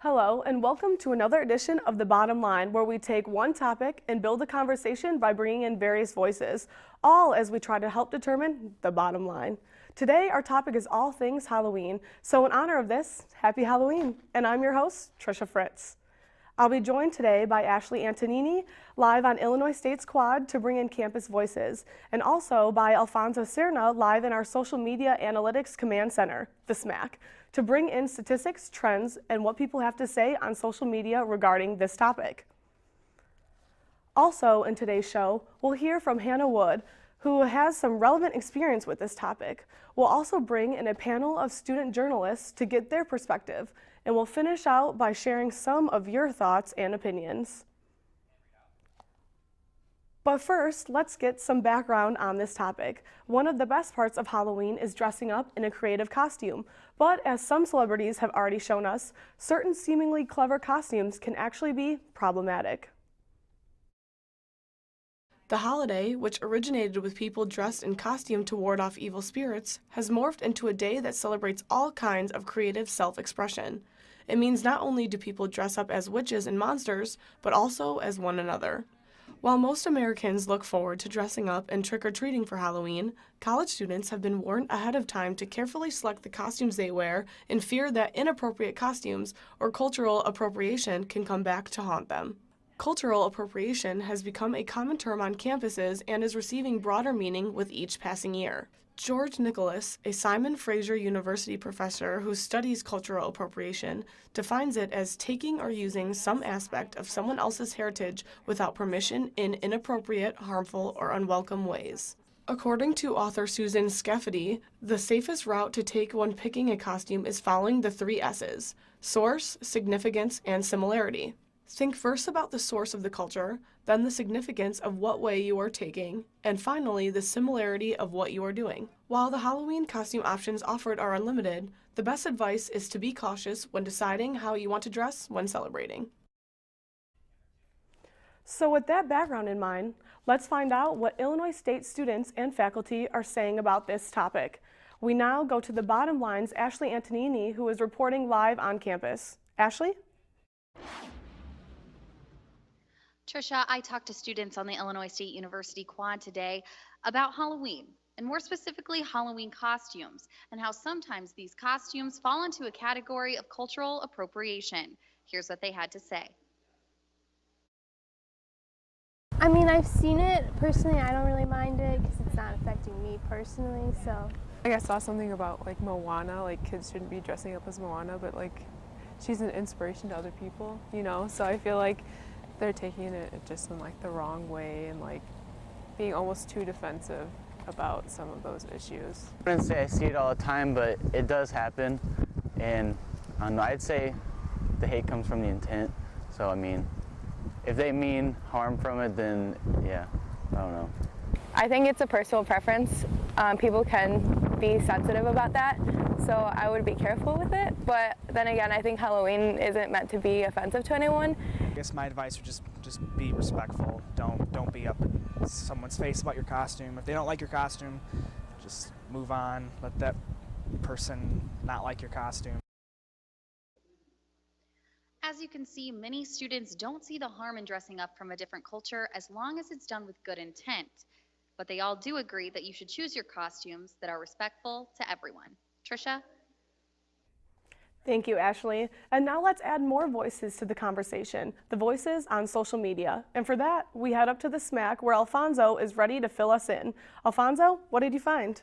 Hello, and welcome to another edition of The Bottom Line, where we take one topic and build a conversation by bringing in various voices, all as we try to help determine the bottom line. Today, our topic is all things Halloween, so in honor of this, happy Halloween. And I'm your host, Trisha Fritz. I'll be joined today by Ashley Antonini, live on Illinois State's Quad to bring in campus voices, and also by Alfonso Serna, live in our Social Media Analytics Command Center, the SMAC, to bring in statistics, trends, and what people have to say on social media regarding this topic. Also in today's show, we'll hear from Hannah Wood, who has some relevant experience with this topic. We'll also bring in a panel of student journalists to get their perspective, and we'll finish out by sharing some of your thoughts and opinions. But first, let's get some background on this topic. One of the best parts of Halloween is dressing up in a creative costume, but as some celebrities have already shown us, certain seemingly clever costumes can actually be problematic. The holiday, which originated with people dressed in costume to ward off evil spirits, has morphed into a day that celebrates all kinds of creative self-expression. It means not only do people dress up as witches and monsters, but also as one another. While most Americans look forward to dressing up and trick-or-treating for Halloween, college students have been warned ahead of time to carefully select the costumes they wear in fear that inappropriate costumes or cultural appropriation can come back to haunt them. Cultural appropriation has become a common term on campuses and is receiving broader meaning with each passing year. George Nicholas, a Simon Fraser University professor who studies cultural appropriation, defines it as taking or using some aspect of someone else's heritage without permission in inappropriate, harmful, or unwelcome ways. According to author Susan Scafidi, the safest route to take when picking a costume is following the 3 S's: source, significance, and similarity. Think first about the source of the culture, then the significance of what way you are taking, and finally the similarity of what you are doing. While the Halloween costume options offered are unlimited, the best advice is to be cautious when deciding how you want to dress when celebrating. So with that background in mind, let's find out what Illinois State students and faculty are saying about this topic. We now go to the Bottom Line's Ashley Antonini, who is reporting live on campus. Ashley? Trisha, I talked to students on the Illinois State University Quad today about Halloween, and more specifically Halloween costumes, and how sometimes these costumes fall into a category of cultural appropriation. Here's what they had to say. I mean, I've seen it. Personally, I don't really mind it because it's not affecting me personally, so. I saw something about like Moana, like kids shouldn't be dressing up as Moana, but like she's an inspiration to other people, you know? So I feel like they're taking it just in like the wrong way and like being almost too defensive about some of those issues. I wouldn't say I see it all the time, but it does happen, and I don't know, I'd say the hate comes from the intent. So I mean, if they mean harm from it, then yeah, I don't know. I think it's a personal preference. People can be sensitive about that, so I would be careful with it. But then again, I think Halloween isn't meant to be offensive to anyone. I guess my advice would just be respectful. Don't be up in someone's face about your costume. If they don't like your costume, just move on. Let that person not like your costume. As you can see, many students don't see the harm in dressing up from a different culture as long as it's done with good intent. But they all do agree that you should choose your costumes that are respectful to everyone. Trisha? Thank you, Ashley. And now let's add more voices to the conversation, the voices on social media. And for that, we head up to the SMAC where Alfonso is ready to fill us in. Alfonso, what did you find?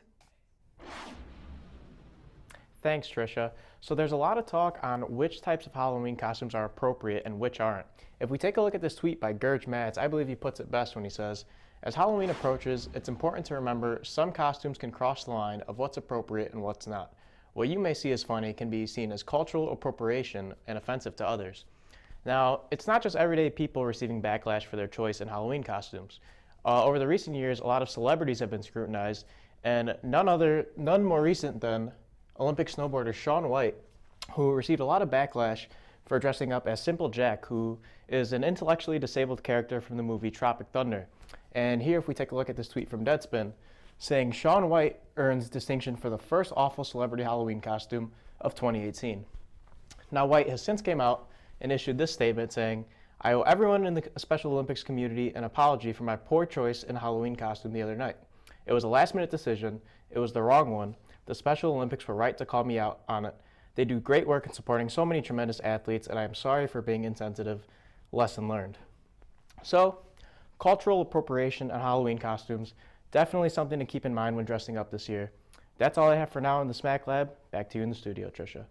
Thanks, Trisha. So there's a lot of talk on which types of Halloween costumes are appropriate and which aren't. If we take a look at this tweet by Gurge Matz, I believe he puts it best when he says, "As Halloween approaches, it's important to remember some costumes can cross the line of what's appropriate and what's not. What you may see as funny can be seen as cultural appropriation and offensive to others." Now, it's not just everyday people receiving backlash for their choice in Halloween costumes. Over the recent years, a lot of celebrities have been scrutinized, and none more recent than Olympic snowboarder Shaun White, who received a lot of backlash for dressing up as Simple Jack, who is an intellectually disabled character from the movie Tropic Thunder. And here, if we take a look at this tweet from Deadspin, saying Shaun White earns distinction for the first awful celebrity Halloween costume of 2018. Now, White has since came out and issued this statement saying, "I owe everyone in the Special Olympics community an apology for my poor choice in a Halloween costume the other night. It was a last-minute decision. It was the wrong one. The Special Olympics were right to call me out on it. They do great work in supporting so many tremendous athletes, and I am sorry for being insensitive. Lesson learned." So, cultural appropriation on Halloween costumes, definitely something to keep in mind when dressing up this year. That's all I have for now in the Smack Lab. Back to you in the studio, Trisha.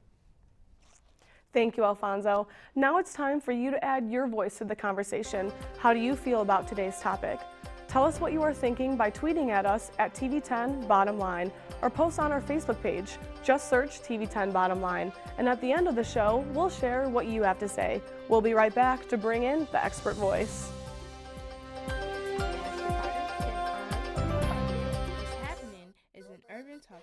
Thank you, Alfonso. Now it's time for you to add your voice to the conversation. How do you feel about today's topic? Tell us what you are thinking by tweeting at us at TV10 Bottom Line or post on our Facebook page. Just search TV10 Bottom Line. And at the end of the show, we'll share what you have to say. We'll be right back to bring in the expert voice. What's happening is an Urban Talk